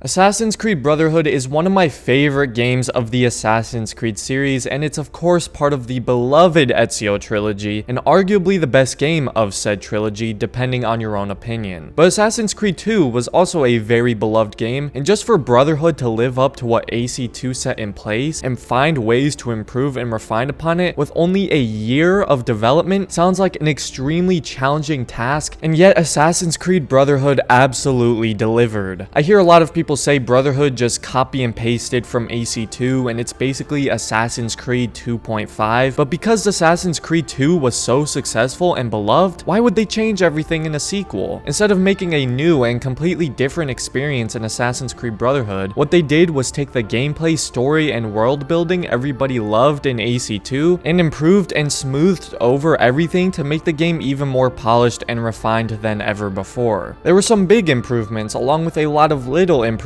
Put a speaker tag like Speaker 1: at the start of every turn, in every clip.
Speaker 1: Assassin's Creed Brotherhood is one of my favorite games of the Assassin's Creed series, and it's of course part of the beloved Ezio trilogy, and arguably the best game of said trilogy, depending on your own opinion. But Assassin's Creed 2 was also a very beloved game, and just for Brotherhood to live up to what AC2 set in place, and find ways to improve and refine upon it with only a year of development sounds like an extremely challenging task, and yet Assassin's Creed Brotherhood absolutely delivered. I hear a lot of people say Brotherhood just copy and pasted from AC2 and it's basically Assassin's Creed 2.5, but because Assassin's Creed 2 was so successful and beloved, why would they change everything in a sequel? Instead of making a new and completely different experience in Assassin's Creed Brotherhood, what they did was take the gameplay, story, and world building everybody loved in AC2 and improved and smoothed over everything to make the game even more polished and refined than ever before. There were some big improvements along with a lot of little improvements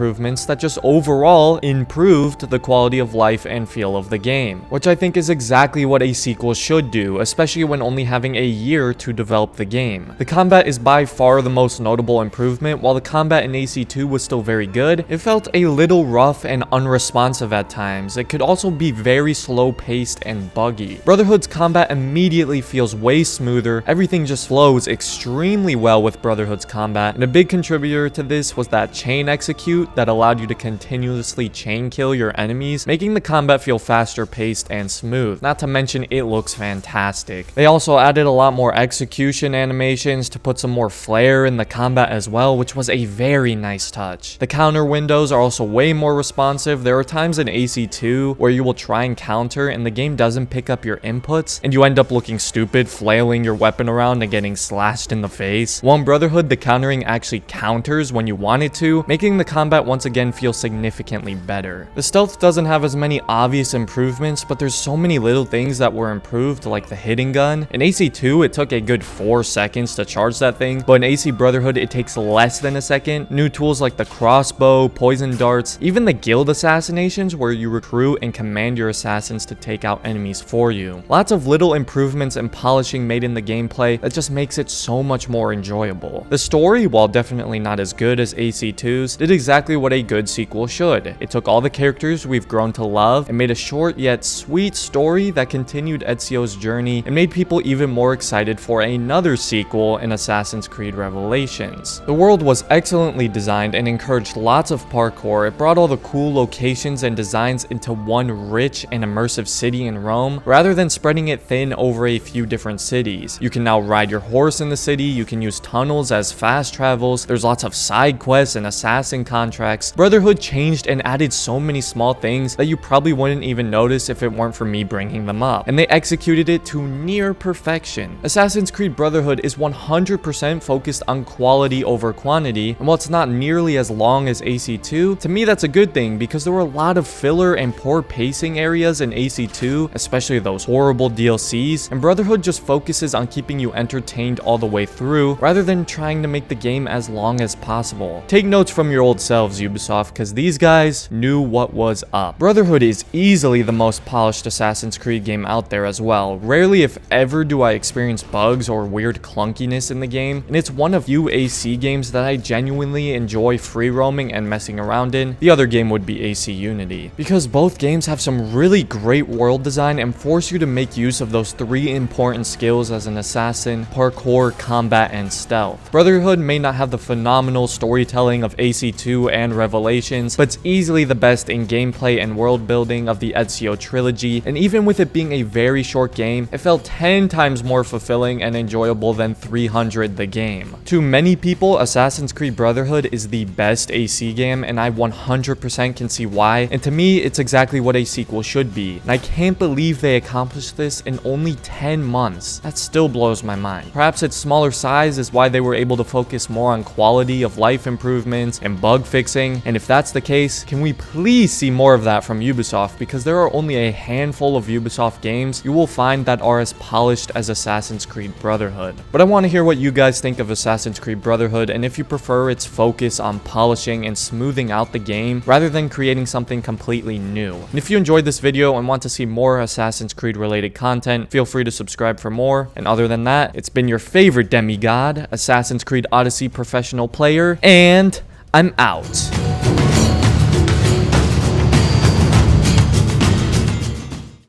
Speaker 1: that just overall improved the quality of life and feel of the game, which I think is exactly what a sequel should do, especially when only having a year to develop the game. The combat is by far the most notable improvement. While the combat in AC2 was still very good, it felt a little rough and unresponsive at times. It could also be very slow paced and buggy. Brotherhood's combat immediately feels way smoother. Everything just flows extremely well with Brotherhood's combat, and a big contributor to this was that chain execute that allowed you to continuously chain kill your enemies, making the combat feel faster paced and smooth. Not to mention it looks fantastic. They also added a lot more execution animations to put some more flair in the combat as well, which was a very nice touch. The counter windows are also way more responsive. There are times in AC2 where you will try and counter and the game doesn't pick up your inputs and you end up looking stupid, flailing your weapon around and getting slashed in the face. While in Brotherhood, the countering actually counters when you want it to, making the combat once again feel significantly better. The stealth doesn't have as many obvious improvements, but there's so many little things that were improved, like the hidden gun. In AC2, it took a good 4 seconds to charge that thing, but in AC Brotherhood, it takes less than a second. New tools like the crossbow, poison darts, even the guild assassinations where you recruit and command your assassins to take out enemies for you. Lots of little improvements and polishing made in the gameplay that just makes it so much more enjoyable. The story, while definitely not as good as AC2's, did exactly what a good sequel should. It took all the characters we've grown to love and made a short yet sweet story that continued Ezio's journey and made people even more excited for another sequel in Assassin's Creed Revelations. The world was excellently designed and encouraged lots of parkour. It brought all the cool locations and designs into one rich and immersive city in Rome, rather than spreading it thin over a few different cities. You can now ride your horse in the city, you can use tunnels as fast travels, there's lots of side quests and assassin contracts. Brotherhood changed and added so many small things that you probably wouldn't even notice if it weren't for me bringing them up, and they executed it to near perfection. Assassin's Creed Brotherhood is 100% focused on quality over quantity, and while it's not nearly as long as AC2, to me that's a good thing because there were a lot of filler and poor pacing areas in AC2, especially those horrible DLCs, and Brotherhood just focuses on keeping you entertained all the way through rather than trying to make the game as long as possible. Take notes from your old selves, Ubisoft, because these guys knew what was up. Brotherhood is easily the most polished Assassin's Creed game out there as well. Rarely if ever do I experience bugs or weird clunkiness in the game, and it's one of few AC games that I genuinely enjoy free roaming and messing around in. The other game would be AC Unity, because both games have some really great world design and force you to make use of those 3 important skills as an assassin: parkour, combat, and stealth. Brotherhood may not have the phenomenal storytelling of AC2 and Revelations, but it's easily the best in gameplay and world building of the Ezio trilogy, and even with it being a very short game, it felt 10 times more fulfilling and enjoyable than 300 the game. To many people, Assassin's Creed Brotherhood is the best AC game, and I 100% can see why, and to me, it's exactly what a sequel should be, and I can't believe they accomplished this in only 10 months. That still blows my mind. Perhaps its smaller size is why they were able to focus more on quality of life improvements and bug fixing, and if that's the case, can we please see more of that from Ubisoft, because there are only a handful of Ubisoft games you will find that are as polished as Assassin's Creed Brotherhood. But I want to hear what you guys think of Assassin's Creed Brotherhood, and if you prefer its focus on polishing and smoothing out the game rather than creating something completely new. And if you enjoyed this video and want to see more Assassin's Creed related content, feel free to subscribe for more, and other than that, it's been your favorite demigod, Assassin's Creed Odyssey professional player, and I'm out.